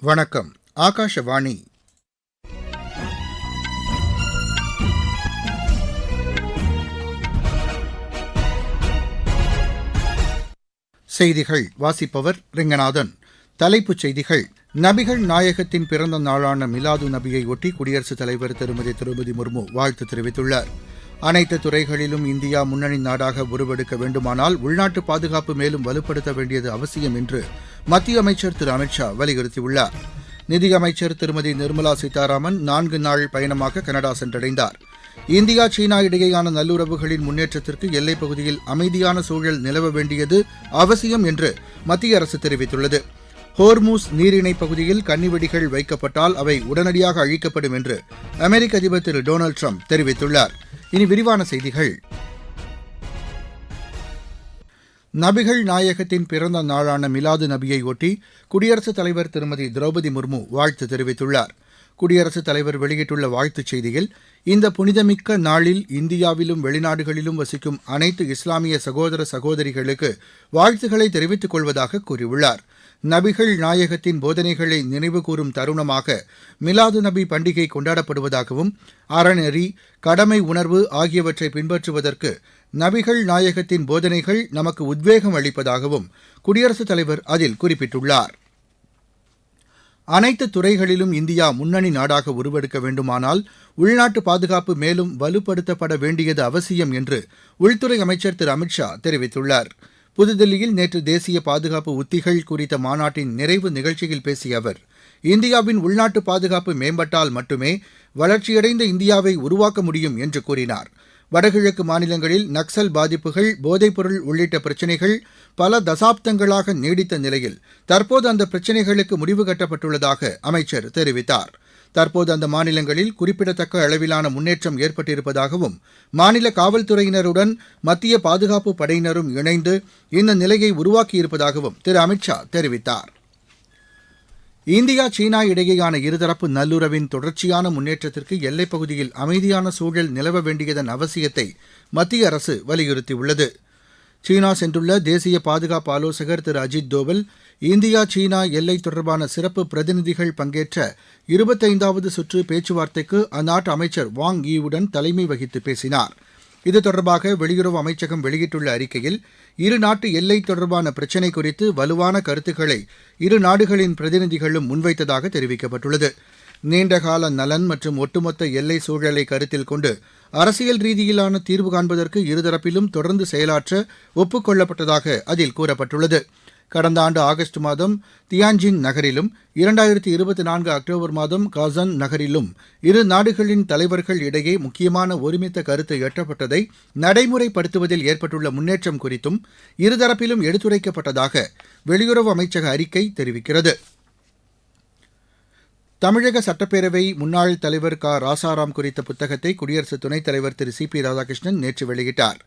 வணக்கம். ஆகாஷவாணி. செய்திகள் வாசிப்பவர் ரெங்கநாதன். தலைப்புச் செய்திகள். நபிகள் நாயகத்தின் பிறந்த நாளான மிலாது நபியை ஒட்டி குடியரசுத் தலைவர் திரௌபதி முர்மு வாழ்த்து தெரிவித்துள்ளார். அனைத்து துறைகளிலும் இந்தியா முன்னணி நாடாக உருவெடுக்க வேண்டுமானால் உள்நாட்டு பாதுகாப்பு மேலும் வலுப்படுத்த வேண்டியது அவசியம் என்று மத்திய அமைச்சர் திரு அமித்ஷா வலியுறுத்தியுள்ளார். நிதியமைச்சர் திருமதி நிர்மலா சீதாராமன் 4 நாள் பயணமாக கனடா சென்றடைந்தார். இந்தியா சீனா இடையேயான நல்லுறவுகளின் முன்னேற்றத்திற்கு எல்லைப் பகுதியில் அமைதியான சூழல் நிலவ வேண்டியது அவசியம் என்று மத்திய அரசு தெரிவித்துள்ளது. ஹோர்மூஸ் நீரிணைப் பகுதியில் கன்னிவெடிகள் வைக்கப்பட்டால் அவை உடனடியாக அழிக்கப்படும் என்று அமெரிக்க அதிபர் திரு டொனால்டு ட்ரம்ப் தெரிவித்துள்ளார். இனி விரிவான செய்திகள். நபிகள் நாயகத்தின் பிறந்த நாளான மிலாது நபியை ஒட்டி குடியரசுத் தலைவர் திருமதி திரௌபதி முர்மு வாழ்த்து தெரிவித்துள்ளார். குடியரசுத் தலைவர் வெளியிட்டுள்ள வாழ்த்துச் செய்தியில், இந்த புனிதமிக்க நாளில் இந்தியாவிலும் வெளிநாடுகளிலும் வசிக்கும் அனைத்து இஸ்லாமிய சகோதர சகோதரிகளுக்கு வாழ்த்துக்களை தெரிவித்துக் கொள்வதாக கூறியுள்ளார். நபிகள் நாயகத்தின் போதனைகளை நினைவுகூரும் தருணமாக மிலாது நபி பண்டிகை கொண்டாடப்படுவதாகவும், அறநெறி, கடமை உணர்வு ஆகியவற்றை பின்பற்றுவதற்கு நபிகள் நாயகத்தின் போதனைகள் நமக்கு உத்வேகம் அளிப்பதாகவும் குடியரசுத் தலைவர் அதில் குறிப்பிட்டுள்ளார். அனைத்து துறைகளிலும் இந்தியா முன்னணி நாடாக உருவெடுக்க வேண்டுமானால் உள்நாட்டு பாதுகாப்பு மேலும் வலுப்படுத்தப்பட வேண்டியது அவசியம் என்று உள்துறை அமைச்சர் திரு அமித்ஷா தெரிவித்துள்ளார். புதுதில்லியில் நேற்று தேசிய பாதுகாப்பு உத்திகள் குறித்த மாநாட்டின் நிறைவு நிகழ்ச்சியில் பேசிய அவர், இந்தியாவின் உள்நாட்டு பாதுகாப்பு மேம்பட்டால் மட்டுமே வளர்ச்சியடைந்த இந்தியாவை உருவாக்க முடியும் என்று கூறினார். வடகிழக்கு மாநிலங்களில் நக்சல் பாதிப்புகள், போதைப்பொருள் உள்ளிட்ட பிரச்சினைகள் பல தசாப்தங்களாக நீடித்த நிலையில் தற்போது அந்த பிரச்சினைகளுக்கு முடிவு கட்டப்பட்டுள்ளதாக அமைச்சர் தெரிவித்தார். தற்போது அந்த மாநிலங்களில் குறிப்பிடத்தக்க அளவிலான முன்னேற்றம் ஏற்பட்டிருப்பதாகவும், மாநில காவல்துறையினருடன் மத்திய பாதுகாப்பு படையினரும் இணைந்து இந்த நிலையை உருவாக்கியிருப்பதாகவும் திரு அமித்ஷா தெரிவித்தார். இந்தியா சீனா இடையேயான இருதரப்பு நல்லுறவின் தொடர்ச்சியான முன்னேற்றத்திற்கு எல்லைப் பகுதியில் அமைதியான சூழல் நிலவ வேண்டியதன் அவசியத்தை மத்திய அரசு வலியுறுத்தியுள்ளது. சீனா சென்றுள்ள தேசிய பாதுகாப்பு ஆலோசகர் திரு அஜித் தோவல், இந்தியா சீனா எல்லை தொடர்பான சிறப்பு பிரதிநிதிகள் பங்கேற்ற 25வது சுற்று பேச்சுவார்த்தைக்கு அந்நாட்டு அமைச்சர் வாங் ஈவுடன் தலைமை வகித்து பேசினார். இது தொடர்பாக வெளியுறவு அமைச்சகம் வெளியிட்டுள்ள அறிக்கையில், இரு நாட்டு எல்லை தொடர்பான பிரச்சினை குறித்து வலுவான கருத்துக்களை இரு நாடுகளின் பிரதிநிதிகளும் முன்வைத்ததாக தெரிவிக்கப்பட்டுள்ளது. நீண்டகால நலன் மற்றும் ஒட்டுமொத்த எல்லை சூழலை கருத்தில் கொண்டு அரசியல் ரீதியிலான தீர்வு காண்பதற்கு இருதரப்பிலும் தொடர்ந்து செயலாற்ற ஒப்புக் கொள்ளப்பட்டதாக அதில் கூறப்பட்டுள்ளது. கடந்த ஆண்டு ஆகஸ்ட் மாதம் தியான்ஜின் நகரிலும் 2024 அக்டோபர் மாதம் காசன் நகரிலும் இரு நாடுகளின் தலைவர்கள் இடையே முக்கியமான ஒருமித்த கருத்து எட்டப்பட்டதை நடைமுறைப்படுத்துவதில் ஏற்பட்டுள்ள முன்னேற்றம் குறித்தும் இருதரப்பிலும் எடுத்துரைக்கப்பட்டதாக வெளியுறவு அமைச்சக அறிக்கை தெரிவிக்கிறது. தமிழக சட்டப்பேரவை முன்னாள் தலைவர் ராசாராம் குறித்த புத்தகத்தை குடியரசு துணைத் தலைவர் திரு சி.பி. ராதாகிருஷ்ணன் நேற்று வெளியிட்டார்.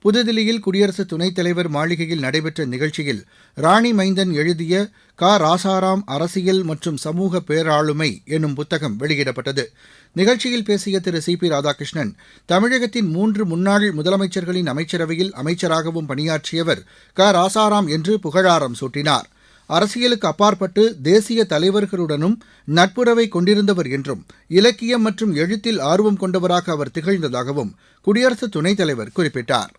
புதுதில்லியில் குடியரசு துணைத் தலைவர் மாளிகையில் நடைபெற்ற நிகழ்ச்சியில் ராணி மைந்தன் எழுதிய ராசாராம் அரசியல் மற்றும் சமூக பேராளுமை என்னும் புத்தகம் வெளியிடப்பட்டது. நிகழ்ச்சியில் பேசிய திரு சி.பி. ராதாகிருஷ்ணன், தமிழகத்தின் 3 முன்னாள் முதலமைச்சர்களின் அமைச்சரவையில் அமைச்சராகவும் பணியாற்றியவர் ராசாராம் என்று புகழாரம் சூட்டினார். அரசியலுக்கு அப்பாற்பட்டு தேசிய தலைவர்களுடனும் நட்புறவை கொண்டிருந்தவர் என்றும், இலக்கியம் மற்றும் எழுத்தில் ஆர்வம் கொண்டவராக அவர் திகழ்ந்ததாகவும் குடியரசு துணைத் தலைவர் குறிப்பிட்டார்.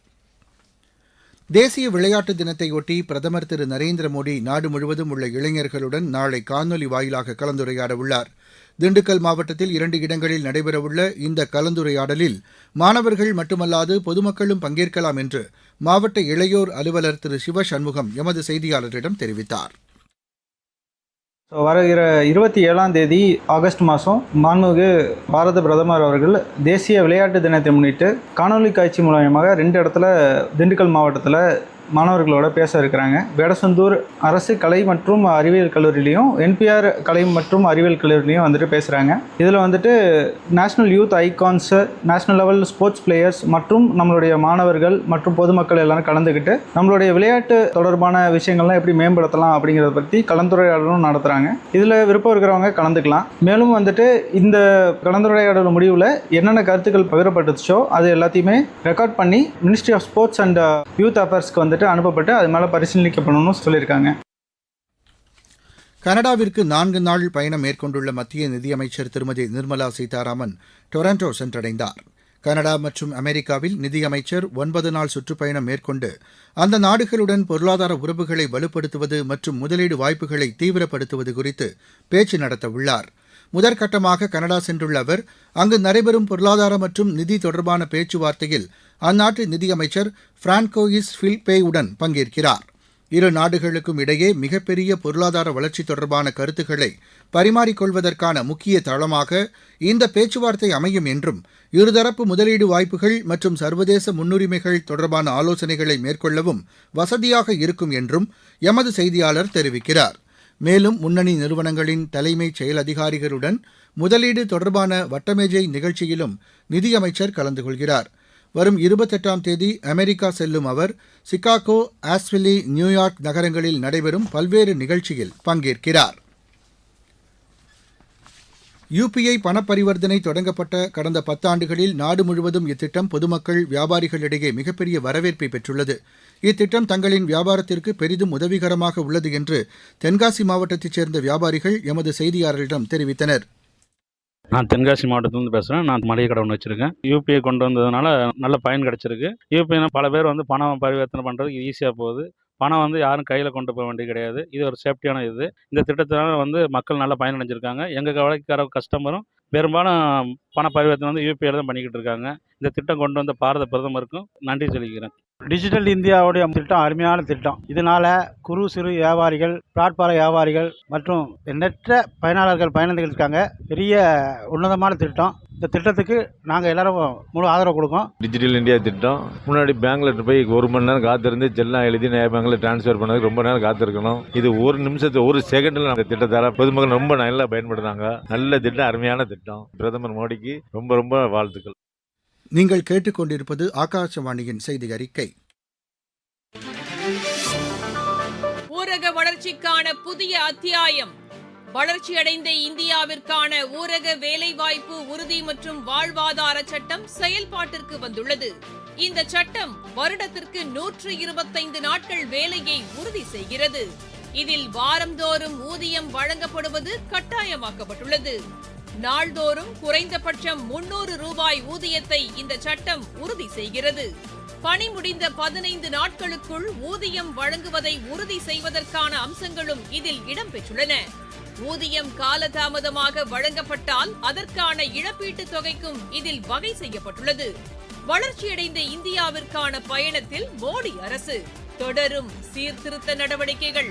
தேசிய விளையாட்டு தினத்தையொட்டி பிரதமர் திரு நரேந்திர மோடி நாடு முழுவதும் உள்ள இளைஞர்களுடன் நாளை காணொலி வாயிலாக கலந்துரையாட உள்ளார். திண்டுக்கல் மாவட்டத்தில் 2 இடங்களில் நடைபெறவுள்ள இந்த கலந்துரையாடலில் மாணவர்கள் மட்டுமல்லாது பொதுமக்களும் பங்கேற்கலாம் என்று மாவட்ட இளையோர் அலுவலர் திரு சிவசண்முகம் எமது செய்தியாளரிடம் தெரிவித்தார். வருகிற 27ஆம் தேதி ஆகஸ்ட் மாதம் மாண்புமிகு பாரத பிரதமர் அவர்கள் தேசிய விளையாட்டு தினத்தை முன்னிட்டு காணொலி காட்சி மூலமாக 2 இடத்துல திண்டுக்கல் மாவட்டத்தில் மாணவர்களோட பேச இருக்கிறாங்க. வேடசந்தூர் அரசு கலை மற்றும் அறிவியல் கல்லூரியிலையும் என்பிஆர் கலை மற்றும் அறிவியல் கல்லூரியிலையும் வந்துட்டு பேசுகிறாங்க. இதில் வந்துட்டு national youth icons, national level sports players மற்றும் நம்மளுடைய மாணவர்கள் மற்றும் பொதுமக்கள் எல்லாரும் கலந்துக்கிட்டு நம்மளுடைய விளையாட்டு தொடர்பான விஷயங்கள்லாம் எப்படி மேம்படுத்தலாம் அப்படிங்கிறத பற்றி கலந்துரையாடலும் நடத்துகிறாங்க. இதில் விருப்பம் இருக்கிறவங்க கலந்துக்கலாம். மேலும் வந்துட்டு இந்த கலந்துரையாடல் முடிவில் என்னென்ன கருத்துக்கள் பகிரப்பட்டுச்சோ அது எல்லாத்தையுமே ரெக்கார்ட் பண்ணி ministry of sports and youth அஃபேர்ஸ்க்கு அனுப்பப்பட்டு அது மேலே பரிசீலிக்கப்படணும்னு சொல்லியிருக்காங்க. கனடாவிற்கு 4 நாள் பயணம் மேற்கொண்டுள்ள மத்திய நிதியமைச்சர் திருமதி நிர்மலா சீதாராமன் டொரண்டோ சென்றடைந்தார். கனடா மற்றும் அமெரிக்காவில் நிதியமைச்சர் 9 நாள் சுற்றுப்பயணம் மேற்கொண்டு அந்த நாடுகளுடன் பொருளாதார உறவுகளை வலுப்படுத்துவது மற்றும் முதலீடு வாய்ப்புகளை தீவிரப்படுத்துவது குறித்து பேச்சு நடத்தவுள்ளார். முதற்கட்டமாக கனடா சென்றுள்ள அவர் அங்கு நடைபெறும் பொருளாதார மற்றும் நிதி தொடர்பான பேச்சுவார்த்தையில் அந்நாட்டு நிதியமைச்சர் பிரான்கோயிஸ் ஃபில்பேயுடன் பங்கேற்கிறார். இரு நாடுகளுக்கும் இடையே மிகப்பெரிய பொருளாதார வளர்ச்சி தொடர்பான கருத்துக்களை பரிமாறிக்கொள்வதற்கான முக்கிய தளமாக இந்த பேச்சுவார்த்தை அமையும் என்றும் இருதரப்பு முதலீடு வாய்ப்புகள் மற்றும் சர்வதேச முன்னுரிமைகள் தொடர்பான ஆலோசனைகளை மேற்கொள்ளவும் வசதியாக இருக்கும் என்றும் எமது செய்தியாளர் தெரிவிக்கிறார். மேலும் முன்னணி நிறுவனங்களின் தலைமைச் செயல் அதிகாரிகளுடன் முதலீடு தொடர்பான வட்டமேஜை நிகழ்ச்சியிலும் நிதியமைச்சர் கலந்து கொள்கிறார். வரும் 28ஆம் தேதி அமெரிக்கா செல்லும் அவர் சிகாகோ, ஆஸ்வில்லி, நியூயார்க் நகரங்களில் நடைபெறும் பல்வேறு நிகழ்ச்சியில் பங்கேற்கிறார். யுபிஐ பணப்பரிவர்த்தனை தொடங்கப்பட்ட கடந்த 10 ஆண்டுகளில் நாடு முழுவதும் இத்திட்டம் பொதுமக்கள், வியாபாரிகளிடையே மிகப்பெரிய வரவேற்பை பெற்றுள்ளது. இத்திட்டம் தங்களின் வியாபாரத்திற்கு பெரிதும் உதவிகரமாக உள்ளது என்று தென்காசி மாவட்டத்தைச் சேர்ந்த வியாபாரிகள் எமது செய்தியாளரிடம் தெரிவித்தனர். நான் தென்காசி மாவட்டத்திலேருந்து பேசுகிறேன். நான் மளிகை கடை ஒன்று வச்சுருக்கேன். யூபிஐ கொண்டு வந்ததுனால நல்ல பயன் கிடச்சிருக்கு. யூபிஐனா பல பேர் பணம் பரிவர்த்தனை பண்ணுறதுக்கு ஈஸியாக போகுது. பணம் யாரும் கையில் கொண்டு போக வேண்டியது கிடையாது. இது ஒரு சேஃப்டியான இது. இந்த திட்டத்தினால மக்கள் நல்லா பயனடைஞ்சிருக்காங்க. எங்கள் கடைக்கார கஸ்டமரும் பெரும்பாலும் பண பரிவர்த்தனை யூபிஐயில் தான் பண்ணிக்கிட்டு இருக்காங்க. இந்த திட்டம் கொண்டு வந்த பாரத பிரதமருக்கும் நன்றி சொல்லிக்கிறேன். டிஜிட்டல் இந்தியாவுடைய திட்டம் அருமையான திட்டம். இதனால குறு சிறு வியாபாரிகள், பிளாட்பார வியாபாரிகள் மற்றும் எண்ணற்ற பயனாளர்கள் பயனடைஞ்சிருக்காங்க. பெரிய உன்னதமான திட்டம். இந்த திட்டத்துக்கு நாங்கள் எல்லாரும் முழு ஆதரவு கொடுக்கோம். டிஜிட்டல் இந்தியா திட்டம் முன்னாடி பேங்க்ல போய் 1 மணி நேரம் காத்திருந்து செல்லாம் எழுதி பேங்க்ல டிரான்ஸ்ஃபர் பண்ணதுக்கு ரொம்ப நேரம் காத்திருக்கணும். இது ஒரு நிமிஷத்து ஒரு செகண்ட்ல அந்த திட்டத்தால பொதுமக்கள் ரொம்ப நல்லா பயன்படுத்தாங்க. நல்ல திட்டம், அருமையான திட்டம். பிரதமர் மோடிக்கு ரொம்ப ரொம்ப வாழ்த்துக்கள். நீங்கள் கேட்டுக்கொண்டிருப்பது ஆகாசவாணியின் செய்தி அறிக்கை. ஊரக வளர்ச்சிக்கான புதிய அத்தியாயம். வளர்ச்சியடைந்த இந்தியாவிற்கான ஊரக வேலைவாய்ப்பு உறுதி மற்றும் வாழ்வாதார சட்டம் செயல்பாட்டிற்கு வந்துள்ளது. இந்த சட்டம் வருடத்திற்கு 125 நாட்கள் வேலையை உறுதி செய்கிறது. இதில் வாரந்தோறும் ஊதியம் வழங்கப்படுவது கட்டாயமாக்கப்பட்டுள்ளது. நாள்தோறும் குறைந்தபட்சம் 300 ரூபாய் ஊதியத்தை இந்த சட்டம் உறுதி செய்கிறது. பணி முடிந்த 15 நாட்களுக்குள் ஊதியம் வழங்குவதை உறுதி செய்வதற்கான அம்சங்களும் இதில் இடம்பெற்றுள்ளன. ஊதியம் காலதாமதமாக வழங்கப்பட்டால் அதற்கான இழப்பீட்டுத் தொகைக்கும் இதில் வகை செய்யப்பட்டுள்ளது. வளர்ச்சியடைந்த இந்தியாவிற்கான பயணத்தில் மோடி அரசு தொடரும் சீர்திருத்த நடவடிக்கைகள்.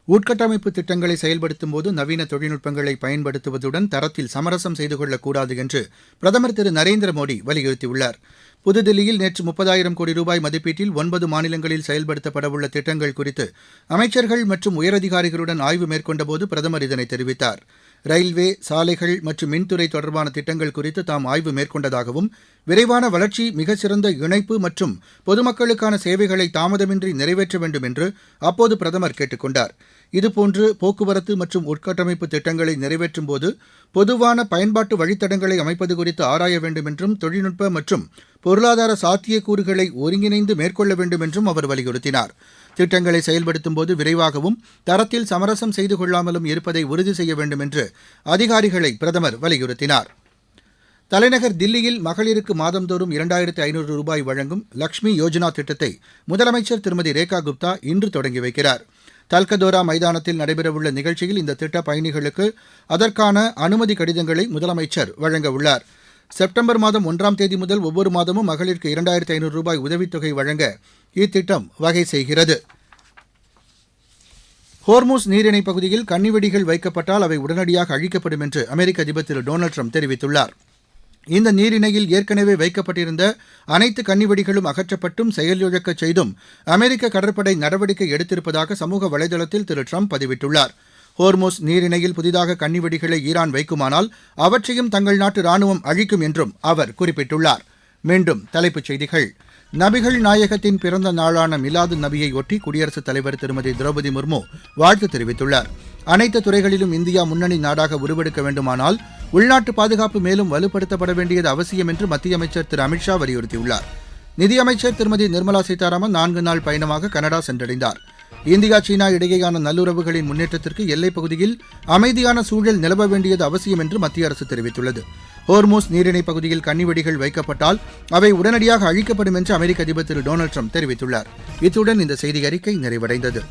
உட்கட்டமைப்பு திட்டங்களை செயல்படுத்தும் போது நவீன தொழில்நுட்பங்களை பயன்படுத்துவதுடன் தரத்தில் சமரசம் செய்து கொள்ளக்கூடாது என்று பிரதமர் திரு நரேந்திர மோடி வலியுறுத்தியுள்ளார். புதுதில்லியில் நேற்று 30,000 கோடி ரூபாய் மதிப்பீட்டில் 9 மாநிலங்களில் செயல்படுத்தப்படவுள்ள திட்டங்கள் குறித்து அமைச்சர்கள் மற்றும் உயரதிகாரிகளுடன் ஆய்வு மேற்கொண்டபோது பிரதமர் இதனை தெரிவித்தார். ரயில்வே, சாலைகள் மற்றும் மின்துறை தொடர்பான திட்டங்கள் குறித்து தாம் ஆய்வு மேற்கொண்டதாகவும், விரைவான வளர்ச்சி, மிகச்சிறந்த இணைப்பு மற்றும் பொதுமக்களுக்கான சேவைகளை தாமதமின்றி நிறைவேற்ற வேண்டும் என்று அப்போது பிரதமர் கேட்டுக் கொண்டார். இதுபோன்று போக்குவரத்து மற்றும் உட்கட்டமைப்பு திட்டங்களை நிறைவேற்றும் போது பொதுவான பயன்பாட்டு வழித்தடங்களை அமைப்பது குறித்து ஆராய வேண்டும் என்றும், தொழில்நுட்ப மற்றும் பொருளாதார சாத்தியக்கூறுகளை ஒருங்கிணைந்து மேற்கொள்ள வேண்டும் என்றும் அவர் வலியுறுத்தினார். திட்டங்களை செயல்படுத்தும் போது விரைவாகவும் தரத்தில் சமரசம் செய்து கொள்ளாமலும் இருப்பதை உறுதி செய்ய வேண்டும் என்று அதிகாரிகளை பிரதமர் வலியுறுத்தினார். தலைநகர் தில்லியில் மகளிருக்கு மாதந்தோறும் 2500 ரூபாய் வழங்கும் லக்ஷ்மி யோஜனா திட்டத்தை முதலமைச்சர் திருமதி ரேகா குப்தா இன்று தொடங்கி வைக்கிறார். தல்கதோரா மைதானத்தில் நடைபெறவுள்ள நிகழ்ச்சியில் இந்த திட்ட பயணிகளுக்கு அதற்கான அனுமதி கடிதங்களை முதலமைச்சர் வழங்க உள்ளார். செப்டம்பர் மாதம் 1ஆம் தேதி முதல் ஒவ்வொரு மாதமும் மகளிருக்கு 2500 ரூபாய் உதவித்தொகை வழங்க இத்திட்டம் வகை செய்கிறது. ஹோர்முஸ் நீரிணைப் பகுதியில் கன்னிவெடிகள் வைக்கப்பட்டால் அவை உடனடியாக அழிக்கப்படும் என்று அமெரிக்க அதிபர் திரு டொனால்டு ட்ரம்ப் தெரிவித்துள்ளார். இந்த நீரிணையில் ஏற்கனவே வைக்கப்பட்டிருந்த அனைத்து கன்னிவெடிகளும் அகற்றப்பட்டும் செயலிழக்கச் செய்தும் அமெரிக்க கடற்படை நடவடிக்கை எடுத்திருப்பதாக சமூக வலைதளத்தில் திரு ட்ரம்ப் பதிவிட்டுள்ளார். ஹோர்முஸ் நீரிணையில் புதிதாக கன்னிவெடிகளை ஈரான் வைக்குமானால் அவற்றையும் தங்கள் நாட்டு ராணுவம் அழிக்கும் என்றும் அவர் குறிப்பிட்டுள்ளார். மீண்டும் தலைப்புச் செய்திகள். நபிகள் நாயகத்தின் பிறந்த நாளான மிலாது நபியை ஒட்டி குடியரசுத் தலைவர் திருமதி திரௌபதி முர்மு வாழ்த்து தெரிவித்துள்ளார். அனைத்து துறைகளிலும் இந்தியா முன்னணி நாடாக உருவெடுக்க வேண்டுமானால் உள்நாட்டு பாதுகாப்பு மேலும் வலுப்படுத்தப்பட வேண்டியது அவசியம் என்று மத்திய அமைச்சர் திரு அமித்ஷா வலியுறுத்தியுள்ளார். நிதியமைச்சர் திருமதி நிர்மலா சீதாராமன் 4 நாள் பயணமாக கனடா சென்றடைந்தார். இந்தியா சீனா இடையேயான நல்லுறவுகளின் முன்னேற்றத்திற்கு எல்லைப் பகுதியில் அமைதியான சூழல் நிலவ வேண்டியது அவசியம் என்று மத்திய அரசு தெரிவித்துள்ளது. ஹோர்மூஸ் நீரிணைப் பகுதியில் கன்னிவெடிகள் வைக்கப்பட்டால் அவை உடனடியாக அழிக்கப்படும் என்று அமெரிக்க அதிபர் திரு டொனால்டு ட்ரம்ப் தெரிவித்துள்ளார். இத்துடன் இந்த செய்தி அறிக்கை நிறைவடைந்தது.